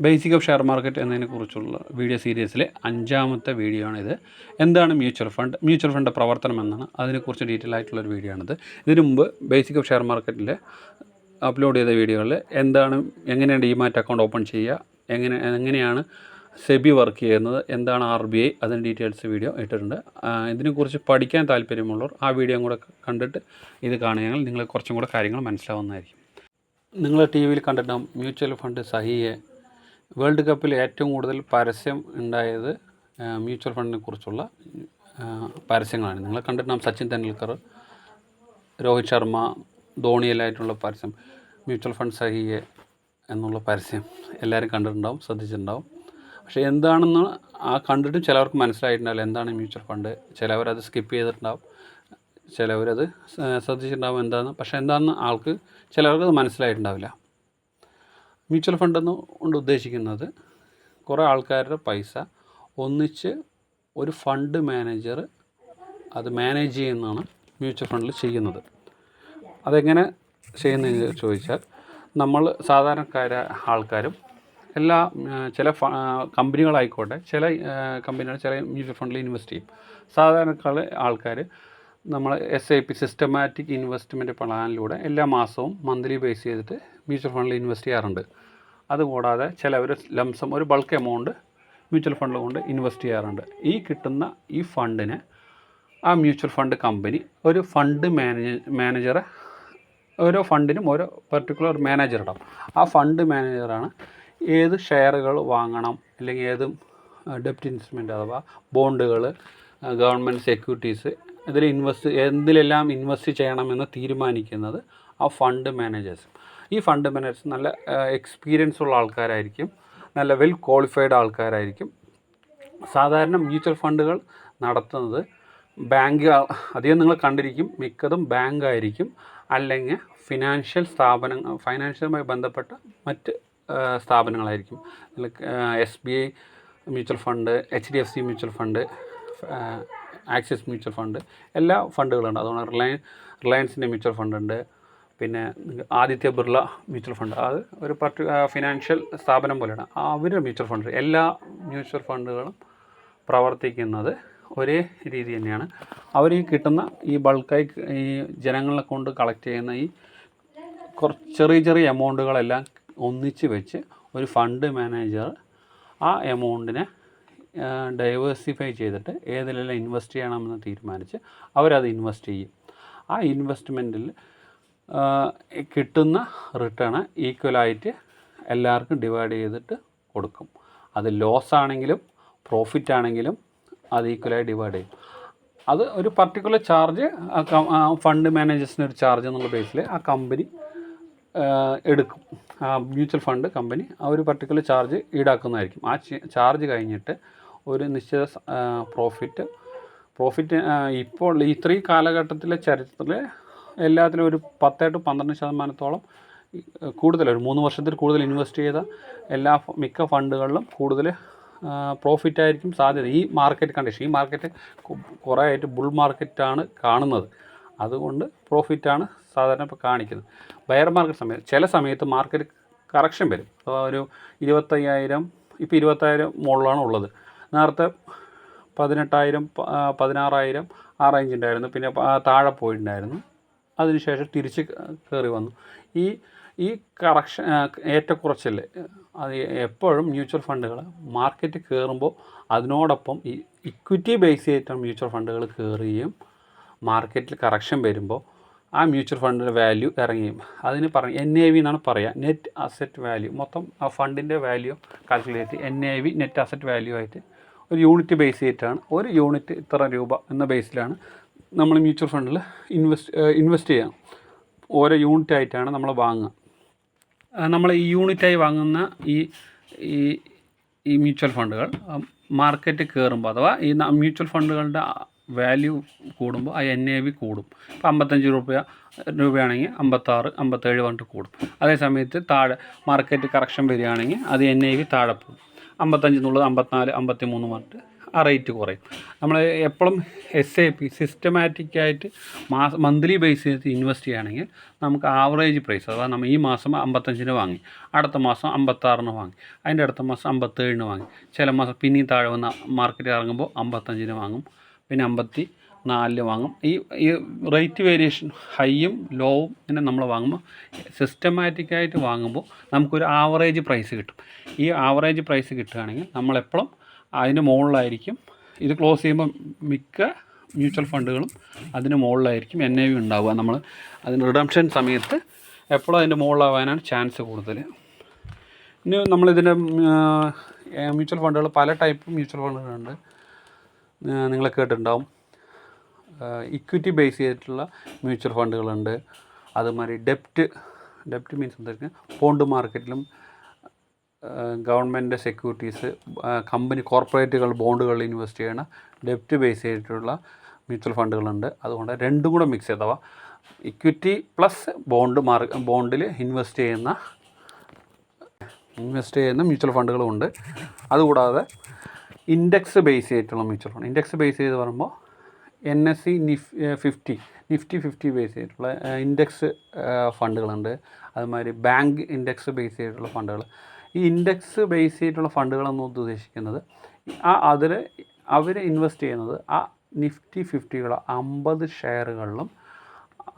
Basic of share market എന്നതിനെക്കുറിച്ചുള്ള video സീരീസിലെ 5ാമത്തെ video ആണിത്. എന്താണ് മ്യൂച്വൽ ഫണ്ട് പ്രവർത്തനം എന്നാണ് അതിനെക്കുറിച്ച് ഡീറ്റെയിൽ ആയിട്ടുള്ളൊരു വീഡിയോ ആണിത്. ഇതിനു മുമ്പ് ബേസിക് ഓഫ് ഷെയർ മാർക്കറ്റിൽ അപ്ലോഡ് ചെയ്ത വീഡിയോകളിൽ എങ്ങനെയാണ് ഡിമാറ്റ് അക്കൗണ്ട് ഓപ്പൺ ചെയ്യുക, എങ്ങനെയാണ് സെബി വർക്ക് ചെയ്യുന്നത്, എന്താണ് RBI, അതിന് ഡീറ്റെയിൽസ് വീഡിയോ ഇട്ടിട്ടുണ്ട്. ഇതിനെക്കുറിച്ച് പഠിക്കാൻ താല്പര്യമുള്ളവർ ആ വീഡിയോ കൂടെ കണ്ടിട്ട് ഇത് കാണുകയാണെങ്കിൽ നിങ്ങൾക്ക് കുറച്ചും കൂടെ കാര്യങ്ങൾ മനസ്സിലാവുന്നതായിരിക്കും. നിങ്ങൾ TV കണ്ടിട്ടുണ്ടാകും മ്യൂച്വൽ ഫണ്ട് സഹിയെ. വേൾഡ് കപ്പിൽ ഏറ്റവും കൂടുതൽ പരസ്യം ഉണ്ടായത് മ്യൂച്വൽ ഫണ്ടിനെ കുറിച്ചുള്ള പരസ്യങ്ങളാണ്. നിങ്ങൾ കണ്ടിട്ടുണ്ടാകും സച്ചിൻ തെണ്ടുൽക്കർ, രോഹിത് ശർമ്മ, ധോണിയെല്ലായിട്ടുള്ള പരസ്യം. മ്യൂച്വൽ ഫണ്ട് സഹിയെ എന്നുള്ള പരസ്യം എല്ലാവരും കണ്ടിട്ടുണ്ടാവും, ശ്രദ്ധിച്ചിട്ടുണ്ടാവും. പക്ഷേ എന്താണെന്ന് കണ്ടിട്ട് ചിലവർക്ക് മനസ്സിലായിട്ടുണ്ടാവില്ല എന്താണ് മ്യൂച്വൽ ഫണ്ട്. ചിലവരത് സ്കിപ്പ് ചെയ്തിട്ടുണ്ടാവും, ചിലവരത് ശ്രദ്ധിച്ചിട്ടുണ്ടാവും എന്താണെന്ന്. പക്ഷേ എന്താണെന്ന് ചിലവർക്കത് മനസ്സിലായിട്ടുണ്ടാവില്ല. മ്യൂച്വൽ ഫണ്ട് കൊണ്ട് ഉദ്ദേശിക്കുന്നത് കുറേ ആൾക്കാരുടെ പൈസ ഒന്നിച്ച് ഒരു ഫണ്ട് മാനേജർ അത് മാനേജ് ചെയ്യുന്നതാണ് മ്യൂച്വൽ ഫണ്ടിൽ ചെയ്യുന്നത്. അതെങ്ങനെ ചെയ്യുന്നതെന്ന് ചോദിച്ചാൽ, നമ്മൾ ആൾക്കാരും ചില കമ്പനികളായിക്കോട്ടെ, ചില കമ്പനികൾ ചില മ്യൂച്വൽ ഫണ്ടിൽ ഇൻവെസ്റ്റ് ചെയ്യും. ആൾക്കാർ നമ്മൾ SIP സിസ്റ്റമാറ്റിക് ഇൻവെസ്റ്റ്മെൻറ്റ് പ്ലാനിലൂടെ എല്ലാ മാസവും മന്ത്ലി ബേസ് ചെയ്തിട്ട് മ്യൂച്വൽ ഫണ്ടിൽ ഇൻവെസ്റ്റ് ചെയ്യാറുണ്ട്. അതുകൂടാതെ ചിലവർ ലംസം ഒരു ബൾക്ക് എമൗണ്ട് മ്യൂച്വൽ ഫണ്ടിൽ കൊണ്ട് ഇൻവെസ്റ്റ് ചെയ്യാറുണ്ട്. കിട്ടുന്ന ഈ ഫണ്ടിനെ ആ മ്യൂച്വൽ ഫണ്ട് കമ്പനി ഒരു ഫണ്ട് മാനേജറെ, ഓരോ ഫണ്ടിനും ഓരോ പർട്ടിക്കുലർ മാനേജർ ഉണ്ടാവും. ആ ഫണ്ട് മാനേജറാണ് ഏത് ഷെയറുകൾ വാങ്ങണം, അല്ലെങ്കിൽ ഏത് ഡെപ്റ്റ് ഇൻസ്ട്രുമെൻ്റ് അഥവാ ബോണ്ടുകൾ, ഗവൺമെൻറ് സെക്യൂരിറ്റീസ്, എന്തിലെല്ലാം ഇൻവെസ്റ്റ് ചെയ്യണമെന്ന് തീരുമാനിക്കുന്നത് ആ ഫണ്ട് മാനേജേഴ്സ്. ഈ ഫണ്ട് മാനേജേഴ്സ് നല്ല എക്സ്പീരിയൻസ് ഉള്ള ആൾക്കാരായിരിക്കും, നല്ല വെൽ ക്വാളിഫൈഡ് ആൾക്കാരായിരിക്കും. സാധാരണ മ്യൂച്വൽ ഫണ്ടുകൾ നടത്തുന്നത് അധികം നിങ്ങൾ കണ്ടിരിക്കും, മിക്കതും ബാങ്കായിരിക്കും, അല്ലെങ്കിൽ ഫൈനാൻഷ്യലുമായി ബന്ധപ്പെട്ട മറ്റ് സ്ഥാപനങ്ങളായിരിക്കും. SBI mutual fund, HDFC mutual fund, axis mutual fund, എല്ലാ ഫണ്ടുകളുണ്ട്. അതുകൊണ്ട് റിലയൻസിൻ്റെ മ്യൂച്വൽ ഫണ്ടുണ്ട്, പിന്നെ ആദിത്യ ബിർള മ്യൂച്വൽ ഫണ്ട്, അത് ഒരു ഫിനാൻഷ്യൽ സ്ഥാപനം പോലെയാണ് അവരുടെ മ്യൂച്വൽ ഫണ്ട്. എല്ലാ മ്യൂച്വൽ ഫണ്ടുകളും പ്രവർത്തിക്കുന്നത് ഒരേ രീതി തന്നെയാണ്. അവർ കിട്ടുന്ന ബൾക്കായി ജനങ്ങളെ കൊണ്ട് കളക്ട് ചെയ്യുന്ന ചെറിയ എമൗണ്ടുകളെല്ലാം ഒന്നിച്ച് വെച്ച് ഒരു ഫണ്ട് മാനേജർ ആ എമൗണ്ടിനെ ഡൈവേഴ്സിഫൈ ചെയ്തിട്ട് ഏതിലെല്ലാം ഇൻവെസ്റ്റ് ചെയ്യണമെന്ന് തീരുമാനിച്ച് അവരത് ഇൻവെസ്റ്റ് ചെയ്യും. ആ ഇൻവെസ്റ്റ്മെൻറ്റിൽ കിട്ടുന്ന റിട്ടേൺ ഈക്വലായിട്ട് എല്ലാവർക്കും ഡിവൈഡ് ചെയ്തിട്ട് കൊടുക്കും. അത് ലോസ് ആണെങ്കിലും പ്രോഫിറ്റ് ആണെങ്കിലും അത് ഈക്വലായി ഡിവൈഡ് ചെയ്യും. അത് ഒരു പർട്ടിക്കുലർ ചാർജ് ഫണ്ട് മാനേജേഴ്സിന് ഒരു ചാർജ് എന്നുള്ള ബേസിൽ ആ കമ്പനി എടുക്കും. ആ മ്യൂച്വൽ ഫണ്ട് കമ്പനി ആ ഒരു പർട്ടിക്കുലർ ചാർജ് ഈടാക്കുന്നതായിരിക്കും. ആ ചാർജ് കഴിഞ്ഞിട്ട് ഒരു നിശ്ചിത പ്രോഫിറ്റ് ഇപ്പോൾ ഇത്രയും കാലഘട്ടത്തിലെ ചരിത്രത്തിൽ എല്ലാത്തിലും ഒരു 10-12% കൂടുതൽ, ഒരു 3 വർഷത്തിൽ കൂടുതൽ ഇൻവെസ്റ്റ് ചെയ്ത മിക്ക ഫണ്ടുകളിലും കൂടുതൽ പ്രോഫിറ്റായിരിക്കും സാധ്യത. ഈ മാർക്കറ്റ് കുറേ ആയിട്ട് ബുൾ മാർക്കറ്റാണ് കാണുന്നത്. അതുകൊണ്ട് പ്രോഫിറ്റാണ് സാധാരണ ഇപ്പോൾ കാണിക്കുന്നത്. ബയർ മാർക്കറ്റ് ചില സമയത്ത് മാർക്കറ്റ് കറക്ഷൻ വരും. ഒരു 25,000, ഇപ്പോൾ 20,000 മുകളിലാണ് ഉള്ളത്. നേരത്തെ 18,000, 16,000 ആ റേഞ്ചുണ്ടായിരുന്നു. പിന്നെ താഴെ പോയിട്ടുണ്ടായിരുന്നു. അതിനുശേഷം തിരിച്ച് കയറി വന്നു. ഈ കറക്ഷൻ ഏറ്റക്കുറച്ചിൽ അത് എപ്പോഴും മ്യൂച്വൽ ഫണ്ടുകൾ മാർക്കറ്റ് കയറുമ്പോൾ അതിനോടൊപ്പം ഇക്വിറ്റി ബേസ് ചെയ്തിട്ടാണ് മ്യൂച്വൽ ഫണ്ടുകൾ കയറുകയും മാർക്കറ്റിൽ കറക്ഷൻ വരുമ്പോൾ ആ മ്യൂച്വൽ ഫണ്ടിൻ്റെ വാല്യൂ ഇറങ്ങിയും അതിന് NAV എന്നാണ് പറയുക, നെറ്റ് അസറ്റ് വാല്യൂ. മൊത്തം ആ ഫണ്ടിൻ്റെ value calculate NAV net asset value ആയിട്ട് ഒരു യൂണിറ്റ് ബേസ് ചെയ്തിട്ടാണ്, ഒരു യൂണിറ്റ് ഇത്ര രൂപ എന്ന ബേസിലാണ് നമ്മൾ മ്യൂച്വൽ ഫണ്ടിൽ ഇൻവെസ്റ്റ് ചെയ്യാം. ഓരോ യൂണിറ്റ് ആയിട്ടാണ് നമ്മൾ വാങ്ങുക. നമ്മൾ യൂണിറ്റായി വാങ്ങുന്ന ഈ മ്യൂച്വൽ ഫണ്ടുകൾ മാർക്കറ്റ് കയറുമ്പോൾ, അഥവാ മ്യൂച്വൽ ഫണ്ടുകളുടെ വാല്യൂ കൂടുമ്പോൾ ആ NAV കൂടും. ഇപ്പോൾ 55 രൂപയാണെങ്കിൽ 56, 57 പറഞ്ഞിട്ട് കൂടും. അതേ സമയത്ത് താഴെ മാർക്കറ്റ് കറക്ഷൻ വരികയാണെങ്കിൽ അത് NAV താഴെ പോകും. 55 എന്നുള്ളത് 54, 53 പറഞ്ഞിട്ട് ആ റേറ്റ് കുറയും. നമ്മൾ എപ്പോഴും SIP സിസ്റ്റമാറ്റിക്കായിട്ട് മന്ത്ലി ബേസ് ചെയ്ത് ഇൻവെസ്റ്റ് ചെയ്യുകയാണെങ്കിൽ നമുക്ക് ആവറേജ് പ്രൈസ്, അഥവാ നമ്മൾ ഈ മാസം 55 വാങ്ങി, അടുത്ത മാസം 56 വാങ്ങി, അതിൻ്റെ അടുത്ത മാസം 57 വാങ്ങി, ചില മാസം പിന്നെയും താഴെ വന്ന മാർക്കറ്റ് ഇറങ്ങുമ്പോൾ 55 വാങ്ങും, പിന്നെ 54 വാങ്ങും. ഈ റേറ്റ് വേരിയേഷൻ ഹൈയും ലോവും ഇങ്ങനെ നമ്മൾ വാങ്ങുമ്പോൾ സിസ്റ്റമാറ്റിക്കായിട്ട് വാങ്ങുമ്പോൾ നമുക്കൊരു ആവറേജ് പ്രൈസ് കിട്ടും. ഈ ആവറേജ് പ്രൈസ് കിട്ടുകയാണെങ്കിൽ നമ്മളെപ്പോഴും അതിന് മുകളിലായിരിക്കും. ഇത് ക്ലോസ് ചെയ്യുമ്പോൾ മിക്ക മ്യൂച്വൽ ഫണ്ടുകളും അതിന് മുകളിലായിരിക്കും NAV ഉണ്ടാവുക. നമ്മൾ അതിന് റിഡംഷൻ സമയത്ത് എപ്പോഴും അതിൻ്റെ മുകളിലാവാനാണ് ചാൻസ് കൂടുതൽ. ഇനി നമ്മളിതിൻ്റെ മ്യൂച്വൽ ഫണ്ടുകൾ, പല ടൈപ്പ് മ്യൂച്വൽ ഫണ്ടുകളുണ്ട്, നിങ്ങൾ കേട്ടിട്ടുണ്ടാവും. ഇക്വിറ്റി ബേസ് ചെയ്തിട്ടുള്ള മ്യൂച്വൽ ഫണ്ടുകളുണ്ട്. അതുമാതിരി ഡെപ്റ്റ് മീൻസ് എന്തായിരിക്കും, ബോണ്ട് മാർക്കറ്റിലും ഗവൺമെൻറ് സെക്യൂരിറ്റീസ്, കമ്പനി കോർപ്പറേറ്റുകൾ ബോണ്ടുകളിൽ ഇൻവെസ്റ്റ് ചെയ്യണ ഡെപ്റ്റ് ബേസ് ചെയ്തിട്ടുള്ള മ്യൂച്വൽ ഫണ്ടുകളുണ്ട്. അതുകൊണ്ട് രണ്ടും കൂടെ മിക്സ് ചെയ്തവ ഇക്വിറ്റി പ്ലസ് ബോണ്ടിൽ ഇൻവെസ്റ്റ് ചെയ്യുന്ന മ്യൂച്വൽ ഫണ്ടുകളും ഉണ്ട്. അതുകൂടാതെ ഇൻഡെക്സ് ബേസ് ചെയ്തിട്ടുള്ള മ്യൂച്വൽ ഫണ്ട്. ഇൻഡെക്സ് ബേസ് ചെയ്ത് പറയുമ്പോൾ NSE നിഫ്റ്റി 50 ബേസ് ചെയ്തിട്ടുള്ള ഇൻഡെക്സ് ഫണ്ടുകളുണ്ട്. അതുമാതിരി ബാങ്ക് ഇൻഡെക്സ് ബേസ് ചെയ്തിട്ടുള്ള ഫണ്ടുകൾ. ഈ ഇൻഡെക്സ് ബേസ് ചെയ്തിട്ടുള്ള ഫണ്ടുകളെന്ന് ഉദ്ദേശിക്കുന്നത് അവർ ഇൻവെസ്റ്റ് ചെയ്യുന്നത് ആ നിഫ്റ്റി 50 50 ഷെയറുകളിലും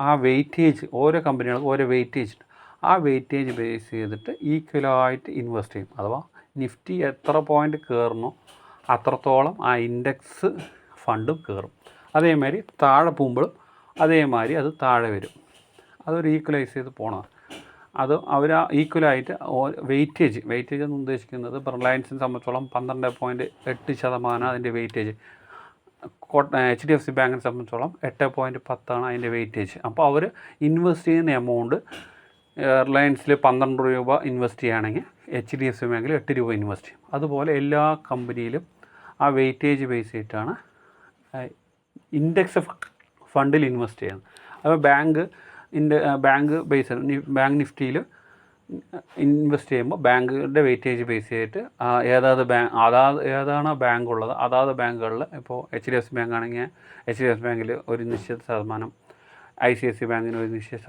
ആ വെയിറ്റേജ്, ഓരോ കമ്പനികൾക്കും ഓരോ വെയിറ്റേജ് ഉണ്ട്. ആ വെയിറ്റേജ് ബേസ് ചെയ്തിട്ട് ഈക്വലായിട്ട് ഇൻവെസ്റ്റ് ചെയ്യും. അഥവാ നിഫ്റ്റി എത്ര പോയിൻ്റ് കയറുന്നോ അത്രത്തോളം ആ ഇൻഡെക്സ് ഫണ്ടും കയറും. അതേമാതിരി താഴെ പോകുമ്പോഴും അതേമാതിരി അത് താഴെ വരും. അതൊരു ഈക്വലൈസ് ചെയ്ത് പോകണം. അത് അവർ ഈക്വലായിട്ട് വെയിറ്റേജ് എന്ന് ഉദ്ദേശിക്കുന്നത്, ഇപ്പോൾ റിലയൻസിനെ സംബന്ധിച്ചോളം 12.8% അതിൻ്റെ വെയിറ്റേജ്. HDFC ബാങ്കിനെ സംബന്ധിച്ചോളം 8.10 അതിൻ്റെ വെയിറ്റേജ്. അപ്പോൾ അവർ ഇൻവെസ്റ്റ് ചെയ്യുന്ന എമൗണ്ട്, റിലയൻസിൽ 12 രൂപ ഇൻവെസ്റ്റ് ചെയ്യുകയാണെങ്കിൽ HDFC ബാങ്കിൽ 8 രൂപ ഇൻവെസ്റ്റ് ചെയ്യും. അതുപോലെ എല്ലാ കമ്പനിയിലും ആ വെയിറ്റേജ് ബേസ് ചെയ്തിട്ടാണ് ഇൻഡെക്സ് ഫണ്ടിൽ ഇൻവെസ്റ്റ് ചെയ്യുന്നത്. അപ്പോൾ ബാങ്ക് നിഫ്റ്റിയിൽ ഇൻവെസ്റ്റ് ചെയ്യുമ്പോൾ ബാങ്കിൻ്റെ വെയിറ്റേജ് ബേസ് ചെയ്തിട്ട് ഏതാണോ ബാങ്ക് ഉള്ളത് അതാത് ബാങ്കുകളിൽ, ഇപ്പോൾ HDFC ബാങ്ക് ആണെങ്കിൽ HDFC ബാങ്കിൽ ഒരു നിശ്ചിത ശതമാനം, ICICI ബാങ്കിന് ഒരു നിശ്ചിത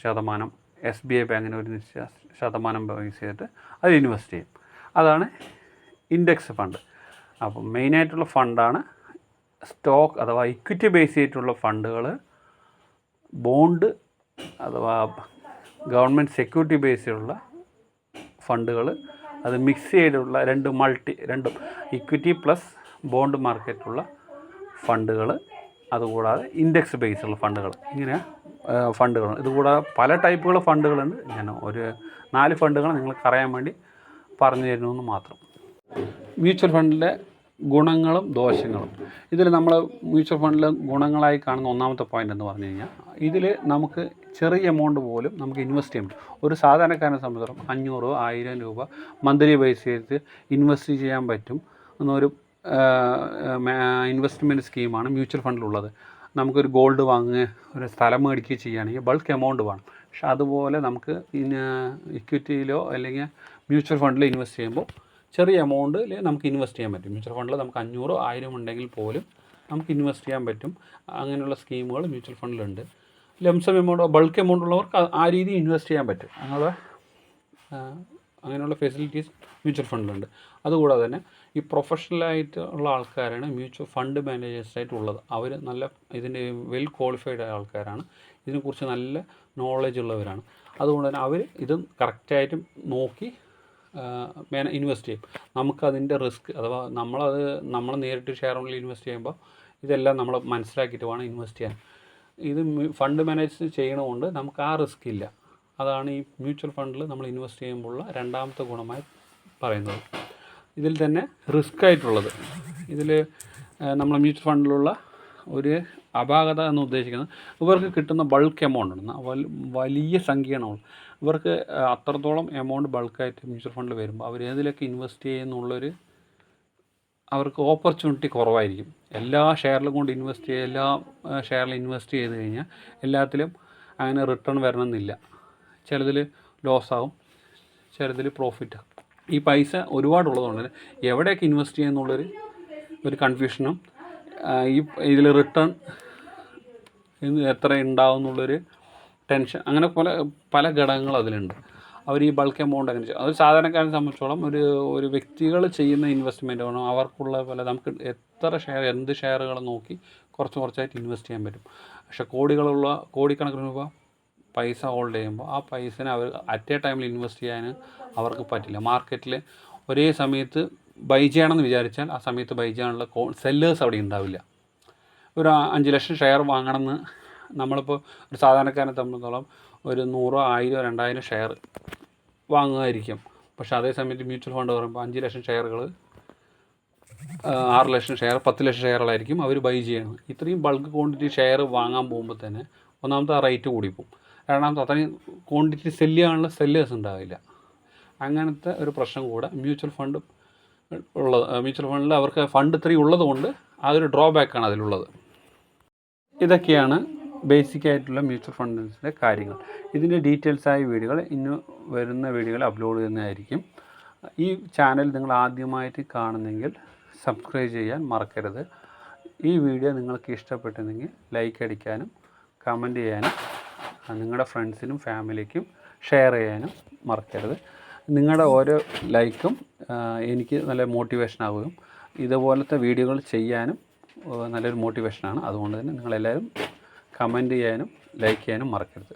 ശതമാനം, SBI ബാങ്കിന് ഒരു നിശ്ചിത ശതമാനം ബേസ് ചെയ്തിട്ട് അത് ഇൻവെസ്റ്റ് ചെയ്യും. അതാണ് ഇൻഡെക്സ് ഫണ്ട്. അപ്പം മെയിനായിട്ടുള്ള ഫണ്ടാണ് സ്റ്റോക്ക് അഥവാ ഇക്വിറ്റി ബേസ് ചെയ്തിട്ടുള്ള ഫണ്ടുകൾ, ബോണ്ട് അഥവാ ഗവൺമെൻറ് സെക്യൂരിറ്റി ബേസ് ചെയ്തിട്ടുള്ള ഫണ്ടുകൾ, അത് മിക്സ് ചെയ്തിട്ടുള്ള രണ്ടും ഇക്വിറ്റി പ്ലസ് ബോണ്ട് മാർക്കറ്റുള്ള ഫണ്ടുകൾ, അതുകൂടാതെ ഇൻഡെക്സ് ബേസുള്ള ഫണ്ടുകൾ. ഇങ്ങനെ ഫണ്ടുകൾ, ഇതുകൂടാതെ പല ടൈപ്പുകൾ ഫണ്ടുകളുണ്ട്. ഞാൻ ഒരു 4 ഫണ്ടുകൾ നിങ്ങൾക്ക് അറിയാൻ വേണ്ടി പറഞ്ഞു തരുന്നു മാത്രം. മ്യൂച്വൽ ഫണ്ടിലെ ഗുണങ്ങളും ദോഷങ്ങളും. ഇതിൽ നമ്മൾ മ്യൂച്വൽ ഫണ്ടിൽ ഗുണങ്ങളായി കാണുന്ന ഒന്നാമത്തെ പോയിൻ്റ് എന്ന് പറഞ്ഞു കഴിഞ്ഞാൽ, ഇതിൽ നമുക്ക് ചെറിയ എമൗണ്ട് പോലും നമുക്ക് ഇൻവെസ്റ്റ് ചെയ്യാൻ പറ്റും. ഒരു സാധാരണക്കാരനെ സംബന്ധിച്ചിടത്തോളം 500 1000 രൂപ മന്ത്ലി ബേസ് ചെയ്ത് ഇൻവെസ്റ്റ് ചെയ്യാൻ പറ്റും എന്നൊരു ഇൻവെസ്റ്റ്മെൻറ്റ് സ്കീമാണ് മ്യൂച്വൽ ഫണ്ടിലുള്ളത്. നമുക്കൊരു ഗോൾഡ് വാങ്ങുക, ഒരു സ്ഥലം മേടിക്കുകയോ ചെയ്യുകയാണെങ്കിൽ ബൾക്ക് എമൗണ്ട് വേണം. പക്ഷെ അതുപോലെ നമുക്ക് ഇക്വിറ്റിയിലോ അല്ലെങ്കിൽ മ്യൂച്വൽ ഫണ്ടിൽ ഇൻവെസ്റ്റ് ചെയ്യുമ്പോൾ ചെറിയ എമൗണ്ടിൽ നമുക്ക് ഇൻവെസ്റ്റ് ചെയ്യാൻ പറ്റും. മ്യൂച്വൽ ഫണ്ടിൽ നമുക്ക് 500 1000 ഉണ്ടെങ്കിൽ പോലും നമുക്ക് ഇൻവെസ്റ്റ് ചെയ്യാൻ പറ്റും. അങ്ങനെയുള്ള സ്കീമുകൾ മ്യൂച്വൽ ഫണ്ടിലുണ്ട്. ലംസം എമൗണ്ട്, ബൾക്ക് എമൗണ്ട് ഉള്ളവർക്ക് ആ രീതി ഇൻവെസ്റ്റ് ചെയ്യാൻ പറ്റും. അങ്ങനെയുള്ള ഫെസിലിറ്റീസ് മ്യൂച്വൽ ഫണ്ടിലുണ്ട്. അതുകൂടാതെ തന്നെ ഈ പ്രൊഫഷണലായിട്ടുള്ള ആൾക്കാരാണ് മ്യൂച്വൽ ഫണ്ട് മാനേജേഴ്സായിട്ടുള്ളത്. അവർ നല്ല ഇതിൻ്റെ വെൽ ക്വാളിഫൈഡ് ആയ ആൾക്കാരാണ്, ഇതിനെക്കുറിച്ച് നല്ല നോളജ് ഉള്ളവരാണ്. അതുകൊണ്ട് തന്നെ അവർ ഇത് കറക്റ്റായിട്ടും നോക്കി ഇൻവെസ്റ്റ് ചെയ്യും. നമുക്കതിൻ്റെ റിസ്ക് അഥവാ നമ്മൾ നേരിട്ട് ഷെയർ ഹോൾഡിൽ ഇൻവെസ്റ്റ് ചെയ്യുമ്പോൾ ഇതെല്ലാം നമ്മൾ മനസ്സിലാക്കിയിട്ട് വേണം ഇൻവെസ്റ്റ് ചെയ്യാൻ. ഇത് ഫണ്ട് മാനേജ് ചെയ്യണതുകൊണ്ട് നമുക്ക് ആ റിസ്ക് ഇല്ല. അതാണ് ഈ മ്യൂച്വൽ ഫണ്ടിൽ നമ്മൾ ഇൻവെസ്റ്റ് ചെയ്യുമ്പോഴുള്ള രണ്ടാമത്തെ ഗുണമായി പറയുന്നത്. ഇതിൽ തന്നെ റിസ്ക് ആയിട്ടുള്ളത്, ഇതിൽ നമ്മൾ മ്യൂച്വൽ ഫണ്ടിലുള്ള ഒരു അപാകത എന്ന് ഉദ്ദേശിക്കുന്നത്, ഇവർക്ക് കിട്ടുന്ന ബൾക്ക് എമൗണ്ട് ഉണ്ട്, വലിയ സംഖ്യയാണ്. ഇവർക്ക് അത്രത്തോളം എമൗണ്ട് ബൾക്കായിട്ട് മ്യൂച്വൽ ഫണ്ടിൽ വരുമ്പോൾ അവർ ഏതിലൊക്കെ ഇൻവെസ്റ്റ് ചെയ്യുന്നുള്ളൊരു അവർക്ക് ഓപ്പർച്യൂണിറ്റി കുറവായിരിക്കും. എല്ലാ ഷെയറിലും കൊണ്ട് ഇൻവെസ്റ്റ് ചെയ്യുക, എല്ലാ ഷെയറിൽ ഇൻവെസ്റ്റ് ചെയ്ത് കഴിഞ്ഞാൽ എല്ലാത്തിലും അങ്ങനെ റിട്ടേൺ വരണമെന്നില്ല. ചിലതിൽ ലോസ് ആകും, ചിലതിൽ പ്രോഫിറ്റ് ആകും. ഈ പൈസ ഒരുപാടുള്ളതുകൊണ്ട് തന്നെ എവിടെയൊക്കെ ഇൻവെസ്റ്റ് ചെയ്യുന്നുള്ളൊരു ഒരു കൺഫ്യൂഷനും ഈ ഇതിൽ റിട്ടേൺ എത്ര ഉണ്ടാവും എന്നുള്ളൊരു ടെൻഷൻ, അങ്ങനെ പല ഘടകങ്ങൾ അതിലുണ്ട്. അവർ ഈ ബൾക്ക് എമൗണ്ട് അങ്ങനെ ചെയ്യും. അത് സാധാരണക്കാരനെ സംബന്ധിച്ചോളം ഒരു വ്യക്തികൾ ചെയ്യുന്ന ഇൻവെസ്റ്റ്മെൻറ്റ് വേണം. അവർക്കുള്ള പോലെ നമുക്ക് എത്ര എന്ത് ഷെയറുകൾ നോക്കി കുറച്ചായിട്ട് ഇൻവെസ്റ്റ് ചെയ്യാൻ പറ്റും. പക്ഷേ കോടിക്കണക്കിന് രൂപ പൈസ ഹോൾഡ് ചെയ്യുമ്പോൾ ആ പൈസനെ അവർ അറ്റ് എ ടൈമിൽ ഇൻവെസ്റ്റ് ചെയ്യാൻ അവർക്ക് പറ്റില്ല. മാർക്കറ്റിൽ ഒരേ സമയത്ത് ബൈ ചെയ്യണമെന്ന് വിചാരിച്ചാൽ ആ സമയത്ത് ബൈ ചെയ്യാനുള്ള സെല്ലേഴ്സ് അവിടെ ഉണ്ടാവില്ല. ഒരു 5 ലക്ഷം ഷെയർ വാങ്ങണമെന്ന് നമ്മളിപ്പോൾ ഒരു സാധാരണക്കാരനെ സംബന്ധിച്ചോളം ഒരു 100, 1000, 2000 ഷെയർ വാങ്ങുമായിരിക്കും. പക്ഷേ അതേ സമയത്ത് മ്യൂച്വൽ ഫണ്ട് പറയുമ്പോൾ 5 ലക്ഷം ഷെയറുകൾ, 6 ലക്ഷം ഷെയർ, 10 ലക്ഷം ഷെയറുകളായിരിക്കും അവർ ബൈ ചെയ്യണം. ഇത്രയും ബൾക്ക് ക്വാണ്ടിറ്റി ഷെയർ വാങ്ങാൻ പോകുമ്പോൾ തന്നെ ഒന്നാമത്തെ ആ റേറ്റ് കൂടിപ്പോവും. രണ്ടാമത്തെ അത്രയും ക്വാണ്ടിറ്റി സെല്ല് ചെയ്യാനുള്ള സെല്ലേഴ്സ് ഉണ്ടാവില്ല. അങ്ങനത്തെ ഒരു പ്രശ്നം കൂടെ മ്യൂച്വൽ ഫണ്ടിൽ അവർക്ക് ഫണ്ട് ഇത്രയും ഉള്ളത് കൊണ്ട് ആ ഒരു ഡ്രോബാക്കാണ് അതിലുള്ളത്. ഇതൊക്കെയാണ് ബേസിക്കായിട്ടുള്ള മ്യൂച്വൽ ഫണ്ടിൻ്റെ കാര്യങ്ങൾ. ഇതിൻ്റെ ഡീറ്റെയിൽസായ വീഡിയോകൾ ഇന്ന് വരുന്ന വീഡിയോകൾ അപ്ലോഡ് ചെയ്യുന്നതായിരിക്കും. ഈ ചാനൽ നിങ്ങൾ ആദ്യമായിട്ട് കാണുന്നെങ്കിൽ സബ്സ്ക്രൈബ് ചെയ്യാൻ മറക്കരുത്. ഈ വീഡിയോ നിങ്ങൾക്ക് ഇഷ്ടപ്പെട്ടെങ്കിൽ ലൈക്ക് അടിക്കാനും കമൻറ്റ് ചെയ്യാനും നിങ്ങളുടെ ഫ്രണ്ട്സിനും ഫാമിലിക്കും ഷെയർ ചെയ്യാനും മറക്കരുത്. നിങ്ങളുടെ ഓരോ ലൈക്കും എനിക്ക് നല്ല മോട്ടിവേഷൻ ആവുകയും ഇതുപോലത്തെ വീഡിയോകൾ ചെയ്യാനും നല്ലൊരു മോട്ടിവേഷനാണ്. അതുകൊണ്ട് തന്നെ നിങ്ങളെല്ലാവരും കമൻറ്റ് ചെയ്യാനും ലൈക്ക് ചെയ്യാനും മറക്കരുത്.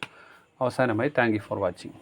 അവസാനമായി താങ്ക് യു ഫോർ വാച്ചിങ്.